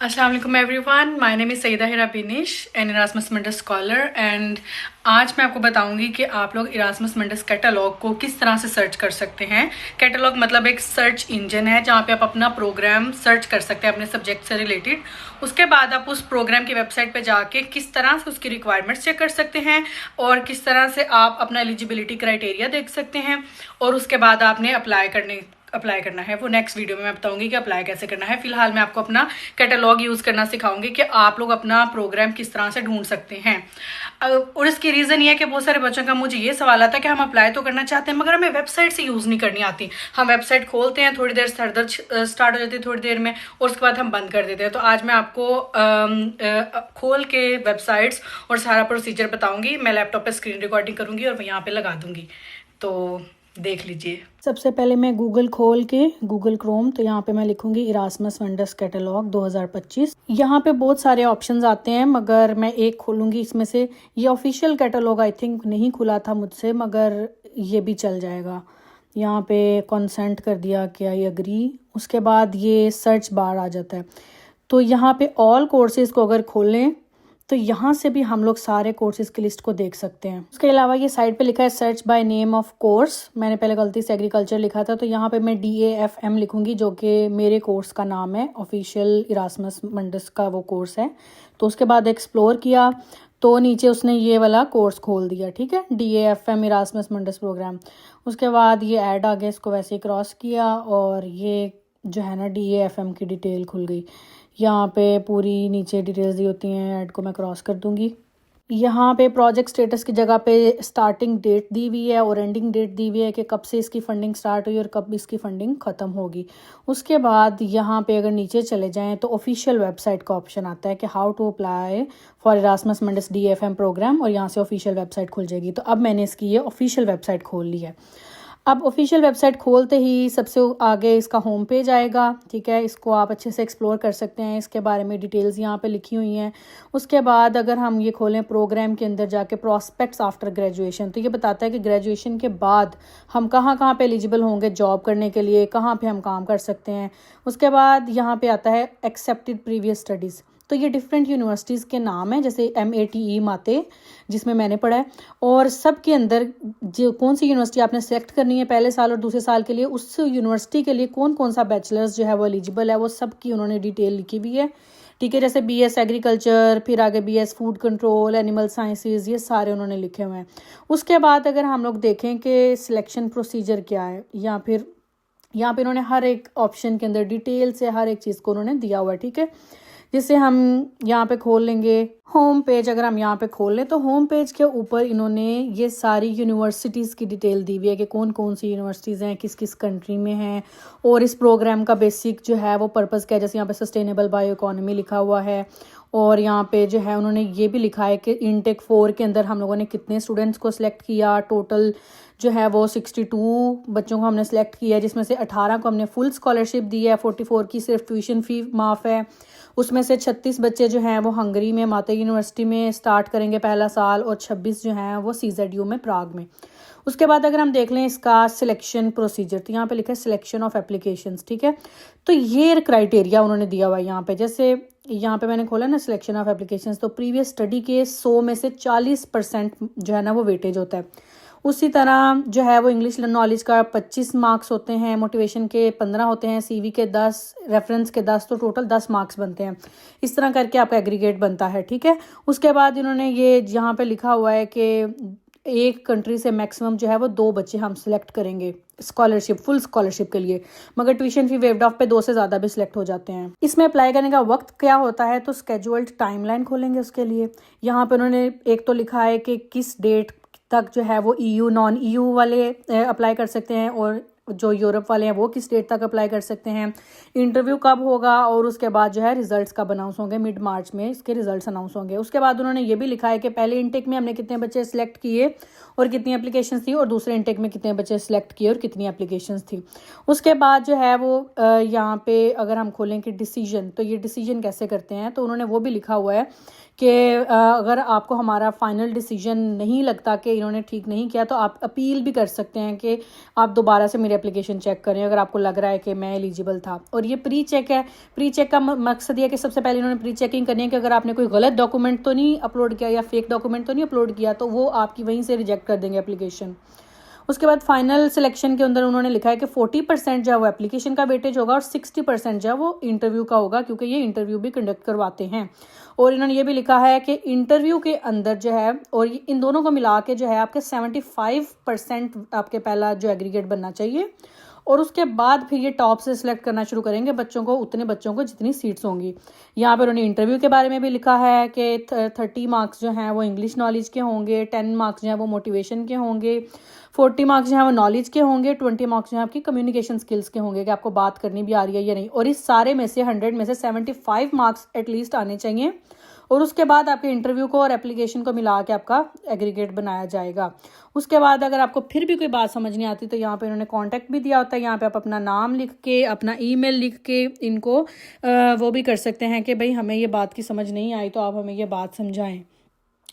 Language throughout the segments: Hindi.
अस्सलाम वालेकुम everyone, my name is Saeeda Hira Binish an Erasmus Mundus scholar and आज मैं आपको बताऊंगी कि आप लोग इरास्मस मंडस कैटलॉग को किस तरह से सर्च कर सकते हैं। कैटलॉग मतलब एक सर्च इंजन है जहां पे आप अपना प्रोग्राम सर्च कर सकते हैं अपने सब्जेक्ट से रिलेटेड। उसके बाद आप उस प्रोग्राम की वेबसाइट पे जाके किस तरह से उसकी रिक्वायरमेंट्स चेक कर सकते हैं और किस तरह से आप अपना एलिजिबिलिटी क्राइटेरिया देख सकते हैं और उसके बाद आपने अप्लाई करना है। वो नेक्स्ट वीडियो में मैं बताऊंगी कि अप्लाई कैसे करना है। फिलहाल मैं आपको अपना कैटलॉग यूज़ करना सिखाऊंगी कि आप लोग अपना प्रोग्राम किस तरह से ढूंढ सकते हैं। और इसकी रीज़न ये है कि बहुत सारे बच्चों का मुझे ये सवाल आता है कि हम अप्लाई तो करना चाहते हैं मगर हमें वेबसाइट से यूज़ नहीं करनी आती। हम वेबसाइट खोलते हैं, थोड़ी देर सरदर्द स्टार्ट हो जाती है थोड़ी देर में और उसके बाद हम बंद कर देते हैं। तो आज मैं आपको खोल के वेबसाइट्स और सारा प्रोसीजर बताऊंगी। मैं लैपटॉप पे स्क्रीन रिकॉर्डिंग करूंगी और यहाँ पे लगा दूंगी, तो देख लीजिए। सबसे पहले मैं गूगल खोल के गूगल क्रोम, तो यहाँ पे मैं लिखूंगी इरास्मस मंडस कैटलॉग 2025। यहाँ पे बहुत सारे ऑप्शंस आते हैं मगर मैं एक खोलूंगी इसमें से। ये ऑफिशियल कैटलॉग आई थिंक नहीं खुला था मुझसे मगर ये भी चल जाएगा। यहाँ पे कंसेंट कर दिया, क्या ये अग्री। उसके बाद ये सर्च बार आ जाता है, तो यहाँ पे ऑल कोर्सेज को अगर खोलें तो यहाँ से भी हम लोग सारे कोर्सेज की लिस्ट को देख सकते हैं। उसके अलावा ये साइड पे लिखा है search by name of course. मैंने पहले गलती से एग्रीकल्चर लिखा था, तो यहाँ पे मैं DAFM लिखूंगी जो कि मेरे कोर्स का नाम है, ऑफिशियल इरास्मस मंडस का वो कोर्स है। तो उसके बाद एक्सप्लोर किया तो नीचे उसने ये वाला कोर्स खोल दिया, ठीक है, DAFM इरास्मस मंडस प्रोग्राम। उसके बाद ये ऐड आ गया, इसको वैसे ही क्रॉस किया और ये जो है ना DAFM की डिटेल खुल गई। यहाँ पे पूरी नीचे डिटेल्स दी होती हैं, ऐड को मैं क्रॉस कर दूंगी। यहाँ पे प्रोजेक्ट स्टेटस की जगह पे स्टार्टिंग डेट दी हुई है और एंडिंग डेट दी हुई है कि कब से इसकी फंडिंग स्टार्ट हुई और कब इसकी फंडिंग ख़त्म होगी। उसके बाद यहाँ पे अगर नीचे चले जाएं तो ऑफिशियल वेबसाइट का ऑप्शन आता है कि how to apply for Erasmus Mundus DAFM programme, और यहाँ से ऑफिशियल वेबसाइट खुल जाएगी। तो अब मैंने इसकी ये ऑफिशियल वेबसाइट खोल ली है। अब ऑफिशियल वेबसाइट खोलते ही सबसे आगे इसका होम पेज आएगा, ठीक है। इसको आप अच्छे से एक्सप्लोर कर सकते हैं, इसके बारे में डिटेल्स यहाँ पे लिखी हुई हैं। उसके बाद अगर हम ये खोलें प्रोग्राम के अंदर जाके प्रॉस्पेक्ट्स आफ्टर ग्रेजुएशन, तो ये बताता है कि ग्रेजुएशन के बाद हम कहाँ कहाँ पे एलिजिबल होंगे जॉब करने के लिए, कहाँ पे हम काम कर सकते हैं। उसके बाद यहाँ पे आता है एक्सेप्टेड प्रीवियस स्टडीज़, तो ये डिफरेंट यूनिवर्सिटीज़ के नाम हैं, जैसे MATE माते जिसमें मैंने पढ़ा है, और सब के अंदर जो कौन सी यूनिवर्सिटी आपने सेलेक्ट करनी है पहले साल और दूसरे साल के लिए, उस यूनिवर्सिटी के लिए कौन कौन सा बैचलर्स जो है वो एलिजिबल है, वो सब की उन्होंने डिटेल लिखी हुई है, ठीक है। जैसे BS एग्रीकल्चर, फिर आगे BS food control, animal sciences, ये सारे उन्होंने लिखे हुए हैं। उसके बाद अगर हम लोग देखें कि सिलेक्शन प्रोसीजर क्या है, या फिर यहाँ पे इन्होंने हर एक ऑप्शन के अंदर डिटेल से हर एक चीज़ को उन्होंने दिया हुआ है, ठीक है। जिससे हम यहाँ पे खोल लेंगे होम पेज। अगर हम यहाँ पे खोल लें तो होम पेज के ऊपर इन्होंने ये सारी यूनिवर्सिटीज़ की डिटेल दी हुई है कि कौन कौन सी यूनिवर्सिटीज़ हैं, किस किस कंट्री में हैं, और इस प्रोग्राम का बेसिक जो है वो पर्पज़ क्या है। जैसे यहाँ पे सस्टेनेबल बायो इकोनॉमी लिखा हुआ है, और यहाँ पे जो है उन्होंने ये भी लिखा है कि इनटेक 4 के अंदर हम लोगों ने कितने स्टूडेंट्स को सिलेक्ट किया। टोटल जो है वो 62 बच्चों को हमने सेलेक्ट किया, जिसमें से 18 को हमने फुल स्कॉलरशिप दी है, 44 की सिर्फ ट्यूशन फ़ी माफ़ है। उसमें से 36 बच्चे जो हैं वो हंगरी में माता यूनिवर्सिटी में स्टार्ट करेंगे पहला साल, और 26 जो हैं वो CZU में प्राग में। उसके बाद अगर हम देख लें इसका सिलेक्शन प्रोसीजर, तो यहाँ पे लिखा है सिलेक्शन ऑफ एप्लीकेशंस, ठीक है। तो ये क्राइटेरिया उन्होंने दिया हुआ है यहाँ पे। जैसे यहाँ पे मैंने खोला ना सिलेक्शन ऑफ एप्लीकेशंस, तो प्रीवियस स्टडी के 100 में से 40% जो है ना वो वेटेज होता है। उसी तरह जो है वो इंग्लिश नॉलेज का 25 मार्क्स होते हैं, मोटिवेशन के 15 होते हैं, CV के 10, रेफरेंस के 10, तो टोटल 10 मार्क्स बनते हैं। इस तरह करके आपका एग्रीगेट बनता है, ठीक है। उसके बाद इन्होंने ये यहाँ पे लिखा हुआ है कि एक कंट्री से मैक्सिमम जो है वो 2 बच्चे हम सिलेक्ट करेंगे स्कॉलरशिप, फुल स्कॉलरशिप के लिए, मगर ट्यूशन फी वेव्ड ऑफ पे 2 से ज़्यादा भी सिलेक्ट हो जाते हैं। इसमें अप्लाई करने का वक्त क्या होता है, तो स्केड्यूल्ड टाइमलाइन खोलेंगे उसके लिए। यहाँ पे उन्होंने एक तो लिखा है कि किस डेट तक जो है वो EU नॉन EU वाले अप्लाई कर सकते हैं, और जो यूरोप वाले हैं वो किस डेट तक अप्लाई कर सकते हैं, इंटरव्यू कब होगा, और उसके बाद जो है रिजल्ट्स कब अनाउंस होंगे। मिड मार्च में इसके रिजल्ट्स अनाउंस होंगे। उसके बाद उन्होंने ये भी लिखा है कि पहले इनटेक में हमने कितने बच्चे सिलेक्ट किए और कितनी एप्लीकेशंस थी, और दूसरे इनटेक में कितने बच्चे सिलेक्ट किए और कितनी एप्लीकेशंस थी। उसके बाद जो है वो यहाँ पे अगर हम खोलें कि डिसीजन, तो ये डिसीजन कैसे करते हैं, तो उन्होंने वो भी लिखा हुआ है कि अगर आपको हमारा फाइनल डिसीजन नहीं लगता कि इन्होंने ठीक नहीं किया तो आप अपील भी कर सकते हैं कि आप दोबारा से मेरी एप्लीकेशन चेक करें अगर आपको लग रहा है कि मैं एलिजिबल था। और ये प्री चेक है। प्री चेक का मकसद ये कि सबसे पहले इन्होंने प्री चेकिंग करनी है कि अगर आपने कोई गलत डॉक्यूमेंट तो नहीं अपलोड किया या फेक डॉक्यूमेंट तो नहीं अपलोड किया, तो वो आपकी वहीं से रिजेक्ट कर देंगे एप्लीकेशन। उसके बाद फाइनल सिलेक्शन के अंदर उन्होंने लिखा है कि 40% जो है वो एप्लीकेशन का वेटेज होगा और 60% जो है वो इंटरव्यू का होगा, क्योंकि ये इंटरव्यू भी कंडक्ट करवाते हैं। और इन्होंने ये भी लिखा है कि इंटरव्यू के अंदर जो है और इन दोनों को मिला के जो है आपके 75% आपके पहला जो एग्रीगेट बनना चाहिए, और उसके बाद फिर ये टॉप से सिलेक्ट करना शुरू करेंगे बच्चों को, उतने बच्चों को जितनी सीट्स होंगी। यहाँ पर उन्होंने इंटरव्यू के बारे में भी लिखा है कि 30 मार्क्स जो हैं वो इंग्लिश नॉलेज के होंगे, 10 मार्क्स जो हैं वो मोटिवेशन के होंगे, 40 मार्क्स जो हैं वो नॉलेज के होंगे, 20 मार्क्स जो हैं आपकी कम्युनिकेशन स्किल्स के होंगे कि आपको बात करनी भी आ रही है या नहीं। और इस सारे में से 100 में से 75 मार्क्स एटलीस्ट आने चाहिए, और उसके बाद आपके इंटरव्यू को और एप्लीकेशन को मिला के आपका एग्रीगेट बनाया जाएगा। उसके बाद अगर आपको फिर भी कोई बात समझ नहीं आती तो यहाँ पे उन्होंने कांटेक्ट भी दिया होता है। यहाँ पे आप अपना नाम लिख के, अपना ईमेल लिख के इनको वो भी कर सकते हैं कि भाई हमें ये बात की समझ नहीं आई तो आप हमें ये बात समझाएं।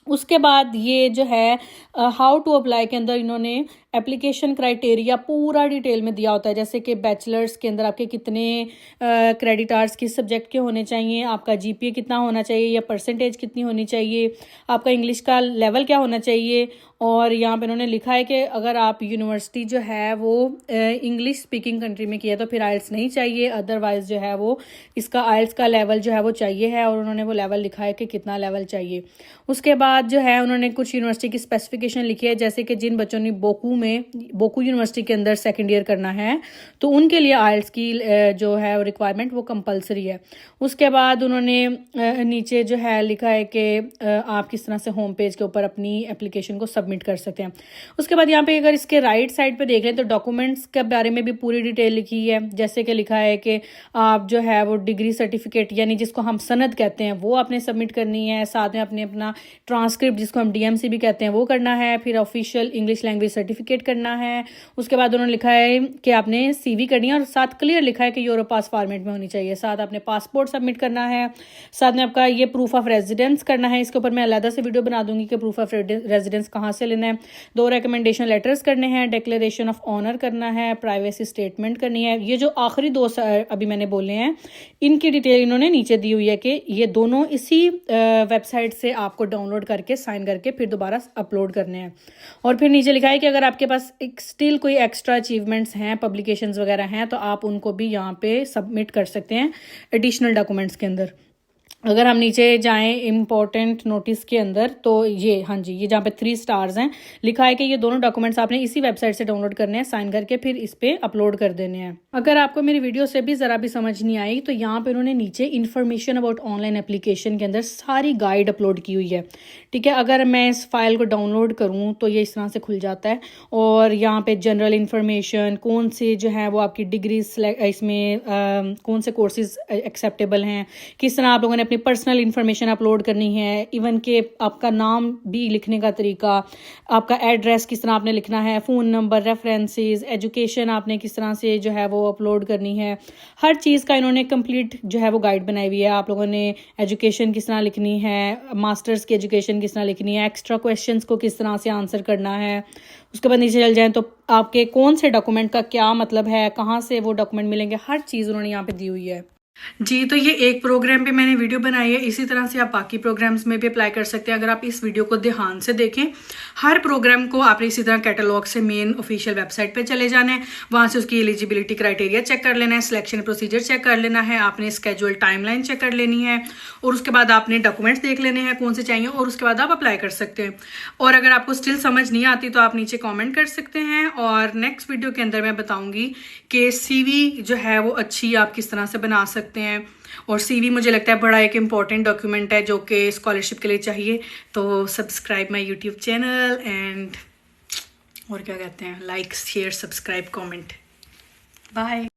उसके बाद ये जो है हाउ टू अप्लाई के अंदर इन्होंने एप्लीकेशन क्राइटेरिया पूरा डिटेल में दिया होता है, जैसे कि बैचलर्स के अंदर आपके कितने क्रेडिट आवर्स किस सब्जेक्ट के होने चाहिए, आपका जीपीए कितना होना चाहिए या परसेंटेज कितनी होनी चाहिए, आपका इंग्लिश का लेवल क्या होना चाहिए। और यहाँ पे इन्होंने लिखा है कि अगर आप यूनिवर्सिटी जो है वो इंग्लिश स्पीकिंग कंट्री में किया तो फिर आइल्स नहीं चाहिए, अदरवाइज जो है वो इसका आइल्स का लेवल जो है वो चाहिए है, और उन्होंने वो लेवल लिखा है कि कितना लेवल चाहिए। उसके बाद जो है उन्होंने कुछ यूनिवर्सिटी की स्पेसिफिकेशन लिखी है, जैसे कि जिन बच्चों ने बोकू यूनिवर्सिटी के अंदर सेकेंड ईयर करना है तो उनके लिए आइल्स की जो है रिक्वायरमेंट वो कंपलसरी है। उसके बाद उन्होंने नीचे जो है लिखा है कि आप किस तरह से होम पेज के ऊपर अपनी एप्लीकेशन को सबमिट कर सकते हैं। उसके बाद यहाँ पे अगर इसके राइट साइड पे देख लें तो डॉक्यूमेंट्स के बारे में भी पूरी डिटेल लिखी है, जैसे कि लिखा है कि आप जो है वो डिग्री सर्टिफिकेट यानी जिसको हम सनद कहते हैं वो आपने सबमिट करनी है, साथ में अपने अपना ट्रांसक्रिप्ट जिसको हम डीएमसी भी कहते हैं वो करना है, फिर ऑफिशियल इंग्लिश लैंग्वेज सर्टिफिकेट करना है। उसके बाद उन्होंने लिखा है कि आपने सीवी करनी है और साथ क्लियर लिखा है कि यूरोपास फॉर्मेट में होनी चाहिए, साथ आपने पासपोर्ट सबमिट करना है, साथ में आपका ये प्रूफ ऑफ रेजिडेंस करना है। इसके ऊपर मैं अलग से वीडियो बना दूंगी कि प्रूफ ऑफ रेजिडेंस कहाँ से लेना है। 2 रिकमेंडेशन लेटर्स करने हैं, डिक्लेरेशन ऑफ ऑनर करना है, प्राइवेसी स्टेटमेंट करनी है। ये जो आखिरी 2 अभी मैंने बोले हैं इनकी डिटेल इन्होंने नीचे दी हुई है कि ये दोनों इसी वेबसाइट से आपको डाउनलोड करके साइन करके फिर दोबारा अपलोड करने हैं। और फिर नीचे लिखा है कि अगर आपके पास एक स्टिल कोई एक्स्ट्रा अचीवमेंट्स हैं, पब्लिकेशंस वगैरह हैं, तो आप उनको भी यहाँ पे सबमिट कर सकते हैं एडिशनल डॉक्यूमेंट्स के अंदर। अगर हम नीचे जाएं इम्पोर्टेंट नोटिस के अंदर तो ये हाँ जी, ये जहाँ पे 3 स्टार्स हैं लिखा है कि ये दोनों डॉक्यूमेंट्स आपने इसी वेबसाइट से डाउनलोड करने हैं, साइन करके फिर इस पे अपलोड कर देने हैं। अगर आपको मेरी वीडियो से भी ज़रा भी समझ नहीं आई तो यहाँ पे उन्होंने नीचे इन्फॉर्मेशन अबाउट ऑनलाइन एप्लीकेशन के अंदर सारी गाइड अपलोड की हुई है। ठीक है, अगर मैं इस फाइल को डाउनलोड करूँ तो ये इस तरह से खुल जाता है, और यहाँ पे जनरल इन्फॉर्मेशन, कौन से जो है वो आपकी डिग्री इसमें कौन से कोर्सेज एक्सेप्टेबल हैं, किस तरह आप लोगों ने पर्सनल इन्फॉर्मेशन अपलोड करनी है, इवन के आपका नाम भी लिखने का तरीका, आपका एड्रेस किस तरह आपने लिखना है, फ़ोन नंबर, रेफरेंसेस, एजुकेशन आपने किस तरह से जो है वो अपलोड करनी है। हर चीज़ का इन्होंने कंप्लीट जो है वो गाइड बनाई हुई है। आप लोगों ने एजुकेशन किस तरह लिखनी है, मास्टर्स की एजुकेशन किस तरह लिखनी है, एक्स्ट्रा क्वेश्चंस को किस तरह से आंसर करना है। उसके बाद नीचे चल जाएँ तो आपके कौन से डॉक्यूमेंट का क्या मतलब है, कहाँ से वो डॉक्यूमेंट मिलेंगे, हर चीज़ उन्होंने यहाँ पे दी हुई है। जी, तो ये एक प्रोग्राम पे मैंने वीडियो बनाई है, इसी तरह से आप बाकी प्रोग्राम्स में भी अप्लाई कर सकते हैं। अगर आप इस वीडियो को ध्यान से देखें, हर प्रोग्राम को आपने इसी तरह कैटलॉग से मेन ऑफिशियल वेबसाइट पे चले जाना है, वहाँ से उसकी एलिजिबिलिटी क्राइटेरिया चेक कर लेना है, सिलेक्शन प्रोसीजर चेक कर लेना है, आपने स्केड्यूल टाइमलाइन चेक कर लेनी है, और उसके बाद आपने डॉक्यूमेंट्स देख लेने हैं कौन से चाहिए, और उसके बाद आप अप्लाई कर सकते हैं। और अगर आपको स्टिल समझ नहीं आती तो आप नीचे कॉमेंट कर सकते हैं, और नेक्स्ट वीडियो के अंदर मैं बताऊँगी कि CV जो है वो अच्छी आप किस तरह से बना सकते हैं। और CV मुझे लगता है बड़ा एक इम्पॉर्टेंट डॉक्यूमेंट है जो कि स्कॉलरशिप के लिए चाहिए। तो subscribe my YouTube channel and और क्या कहते हैं, like, share, subscribe, comment. Bye.